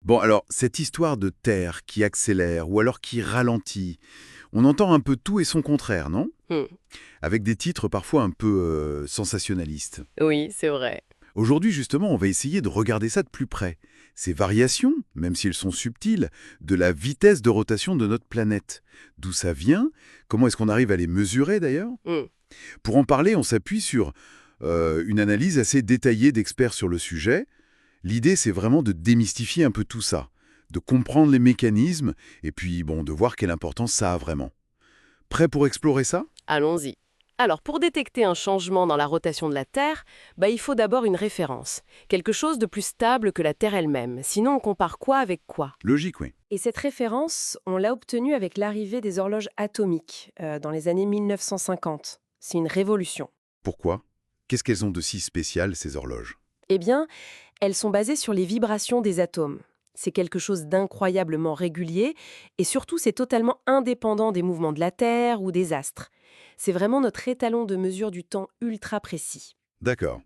Bon, alors, cette histoire de Terre qui accélère ou alors qui ralentit, on entend un peu tout et son contraire, non? Hmm. Avec des titres parfois un peu sensationnalistes. Oui, c'est vrai. Aujourd'hui, justement, on va essayer de regarder ça de plus près. Ces variations, même si elles sont subtiles, de la vitesse de rotation de notre planète. D'où ça vient? Comment est-ce qu'on arrive à les mesurer d'ailleurs? Hmm. Pour en parler, on s'appuie sur une analyse assez détaillée d'experts sur le sujet. L'idée, c'est vraiment de démystifier un peu tout ça, de comprendre les mécanismes et puis, bon, de voir quelle importance ça a vraiment. Prêt pour explorer ça? Allons-y. Alors, pour détecter un changement dans la rotation de la Terre, il faut d'abord une référence, quelque chose de plus stable que la Terre elle-même. Sinon, on compare quoi avec quoi? Logique, oui. Et cette référence, on l'a obtenue avec l'arrivée des horloges atomiques dans les années 1950. C'est une révolution. Pourquoi? Qu'est-ce qu'elles ont de si spécial, ces horloges? Eh bien, elles sont basées sur les vibrations des atomes. C'est quelque chose d'incroyablement régulier et surtout c'est totalement indépendant des mouvements de la Terre ou des astres. C'est vraiment notre étalon de mesure du temps ultra précis. D'accord.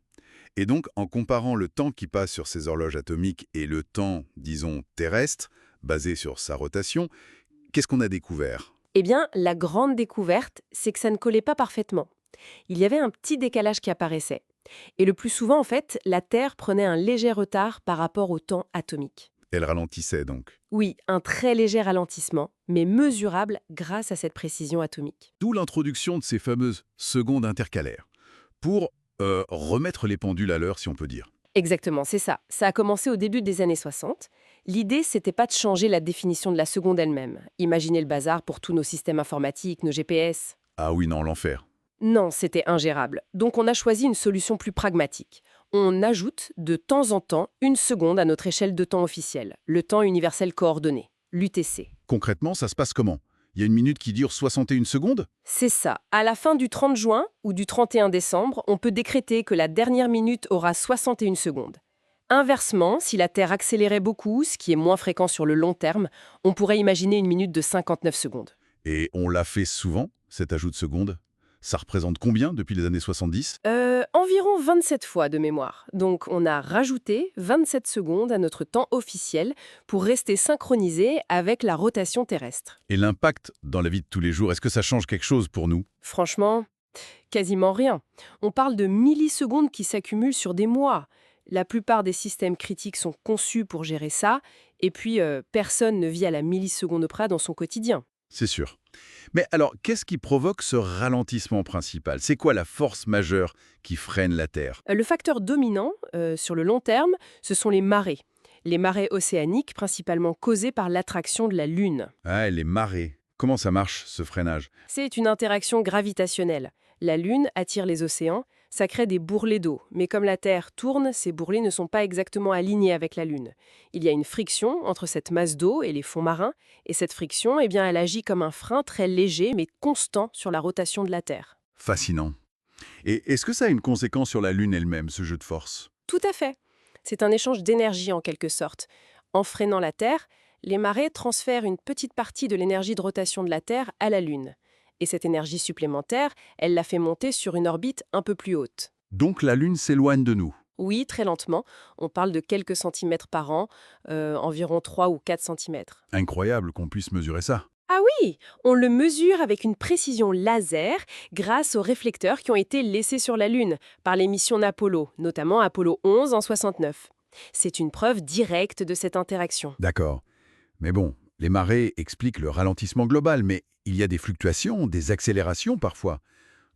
Et donc, en comparant le temps qui passe sur ces horloges atomiques et le temps, disons, terrestre, basé sur sa rotation, qu'est-ce qu'on a découvert? Eh bien, la grande découverte, c'est que ça ne collait pas parfaitement. Il y avait un petit décalage qui apparaissait. Et le plus souvent, en fait, la Terre prenait un léger retard par rapport au temps atomique. Elle ralentissait donc. Oui, un très léger ralentissement, mais mesurable grâce à cette précision atomique. D'où l'introduction de ces fameuses secondes intercalaires, pour remettre les pendules à l'heure, si on peut dire. Exactement, c'est ça. Ça a commencé au début des années 60. L'idée, c'était pas de changer la définition de la seconde elle-même. Imaginez le bazar pour tous nos systèmes informatiques, nos GPS. Ah oui, non, l'enfer. Non, c'était ingérable. Donc on a choisi une solution plus pragmatique. On ajoute de temps en temps une seconde à notre échelle de temps officielle, le temps universel coordonné, l'UTC. Concrètement, ça se passe comment? Il y a une minute qui dure 61 secondes? C'est ça. À la fin du 30 juin ou du 31 décembre, on peut décréter que la dernière minute aura 61 secondes. Inversement, si la Terre accélérait beaucoup, ce qui est moins fréquent sur le long terme, on pourrait imaginer une minute de 59 secondes. Et on l'a fait souvent, cet ajout de secondes. Ça représente combien depuis les années 70? Environ 27 fois de mémoire. Donc on a rajouté 27 secondes à notre temps officiel pour rester synchronisé avec la rotation terrestre. Et l'impact dans la vie de tous les jours, est-ce que ça change quelque chose pour nous? Franchement, quasiment rien. On parle de millisecondes qui s'accumulent sur des mois. La plupart des systèmes critiques sont conçus pour gérer ça, et puis personne ne vit à la milliseconde près dans son quotidien. C'est sûr. Mais alors, qu'est-ce qui provoque ce ralentissement principal? C'est quoi la force majeure qui freine la Terre? Le facteur dominant, sur le long terme, ce sont les marées. Les marées océaniques, principalement causées par l'attraction de la Lune. Ah, les marées. Comment ça marche, ce freinage? C'est une interaction gravitationnelle. La Lune attire les océans, ça crée des bourrelets d'eau. Mais comme la Terre tourne, ces bourrelets ne sont pas exactement alignés avec la Lune. Il y a une friction entre cette masse d'eau et les fonds marins, et cette friction, eh bien, elle agit comme un frein très léger mais constant sur la rotation de la Terre. Fascinant. Et est-ce que ça a une conséquence sur la Lune elle-même, ce jeu de force? Tout à fait. C'est un échange d'énergie en quelque sorte. En freinant la Terre, les marées transfèrent une petite partie de l'énergie de rotation de la Terre à la Lune. Et cette énergie supplémentaire, elle la fait monter sur une orbite un peu plus haute. Donc la Lune s'éloigne de nous. Oui, très lentement. On parle de quelques centimètres par an, environ 3 ou 4 centimètres. Incroyable qu'on puisse mesurer ça. Ah oui, on le mesure avec une précision laser grâce aux réflecteurs qui ont été laissés sur la Lune par les missions d'Apollo, notamment Apollo 11 en 69. C'est une preuve directe de cette interaction. D'accord. Mais bon, les marées expliquent le ralentissement global, mais il y a des fluctuations, des accélérations parfois.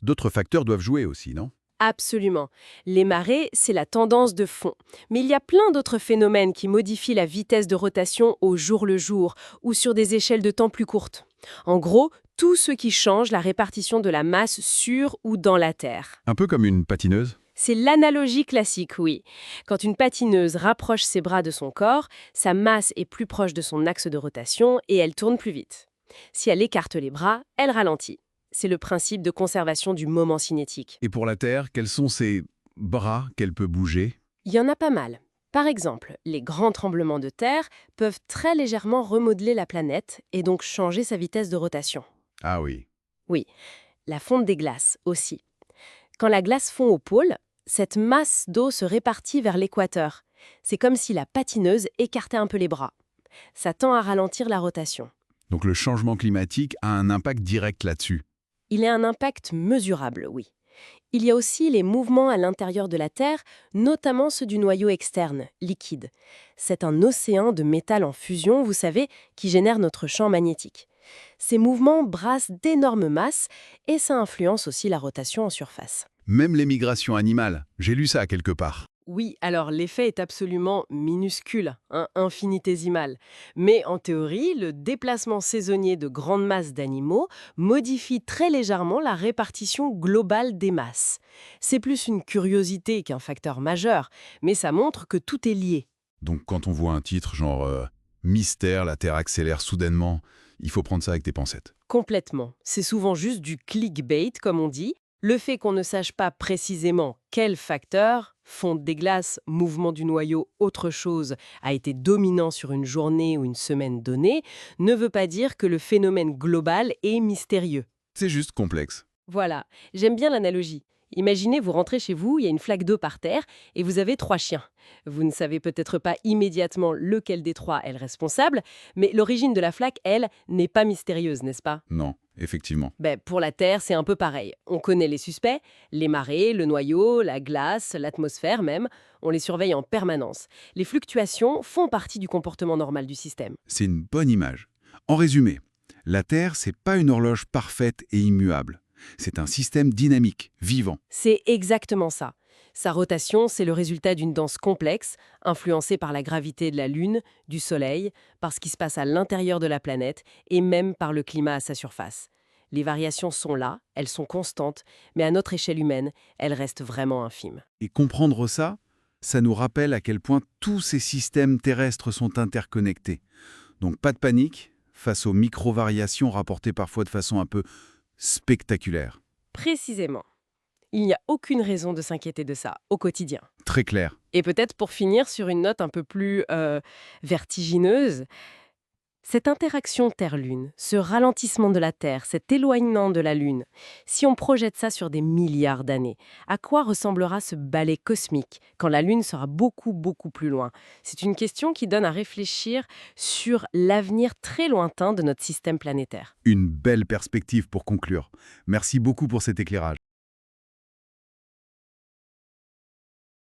D'autres facteurs doivent jouer aussi, non? Absolument. Les marées, c'est la tendance de fond. Mais il y a plein d'autres phénomènes qui modifient la vitesse de rotation au jour le jour ou sur des échelles de temps plus courtes. En gros, tout ce qui change la répartition de la masse sur ou dans la Terre. Un peu comme une patineuse? C'est l'analogie classique, oui. Quand une patineuse rapproche ses bras de son corps, sa masse est plus proche de son axe de rotation et elle tourne plus vite. Si elle écarte les bras, elle ralentit. C'est le principe de conservation du moment cinétique. Et pour la Terre, quels sont ces bras qu'elle peut bouger? Il y en a pas mal. Par exemple, les grands tremblements de terre peuvent très légèrement remodeler la planète et donc changer sa vitesse de rotation. Ah oui. Oui, la fonte des glaces aussi. Quand la glace fond au pôle, cette masse d'eau se répartit vers l'équateur. C'est comme si la patineuse écartait un peu les bras. Ça tend à ralentir la rotation. Donc le changement climatique a un impact direct là-dessus. Il a un impact mesurable, oui. Il y a aussi les mouvements à l'intérieur de la Terre, notamment ceux du noyau externe, liquide. C'est un océan de métal en fusion, vous savez, qui génère notre champ magnétique. Ces mouvements brassent d'énormes masses et ça influence aussi la rotation en surface. Même les migrations animales, j'ai lu ça quelque part. Oui, alors l'effet est absolument minuscule, infinitésimal. Mais en théorie, le déplacement saisonnier de grandes masses d'animaux modifie très légèrement la répartition globale des masses. C'est plus une curiosité qu'un facteur majeur, mais ça montre que tout est lié. Donc quand on voit un titre genre Mystère, la Terre accélère soudainement, il faut prendre ça avec des pincettes. Complètement. C'est souvent juste du clickbait, comme on dit. Le fait qu'on ne sache pas précisément quel facteur, fonte des glaces, mouvement du noyau, autre chose, a été dominant sur une journée ou une semaine donnée, ne veut pas dire que le phénomène global est mystérieux. C'est juste complexe. Voilà, j'aime bien l'analogie. Imaginez, vous rentrez chez vous, il y a une flaque d'eau par terre et vous avez 3 chiens. Vous ne savez peut-être pas immédiatement lequel des 3 est le responsable, mais l'origine de la flaque, elle, n'est pas mystérieuse, n'est-ce pas? Non, effectivement. Pour la Terre, c'est un peu pareil. On connaît les suspects, les marées, le noyau, la glace, l'atmosphère même. On les surveille en permanence. Les fluctuations font partie du comportement normal du système. C'est une bonne image. En résumé, la Terre, c'est pas une horloge parfaite et immuable. C'est un système dynamique, vivant. C'est exactement ça. Sa rotation, c'est le résultat d'une danse complexe, influencée par la gravité de la Lune, du Soleil, par ce qui se passe à l'intérieur de la planète et même par le climat à sa surface. Les variations sont là, elles sont constantes, mais à notre échelle humaine, elles restent vraiment infimes. Et comprendre ça, ça nous rappelle à quel point tous ces systèmes terrestres sont interconnectés. Donc pas de panique face aux micro-variations rapportées parfois de façon un peu spectaculaire. Précisément. Il n'y a aucune raison de s'inquiéter de ça au quotidien. Très clair. Et peut-être pour finir sur une note un peu plus vertigineuse, cette interaction Terre-Lune, ce ralentissement de la Terre, cet éloignement de la Lune, si on projette ça sur des milliards d'années, à quoi ressemblera ce balai cosmique quand la Lune sera beaucoup, beaucoup plus loin? C'est une question qui donne à réfléchir sur l'avenir très lointain de notre système planétaire. Une belle perspective pour conclure. Merci beaucoup pour cet éclairage.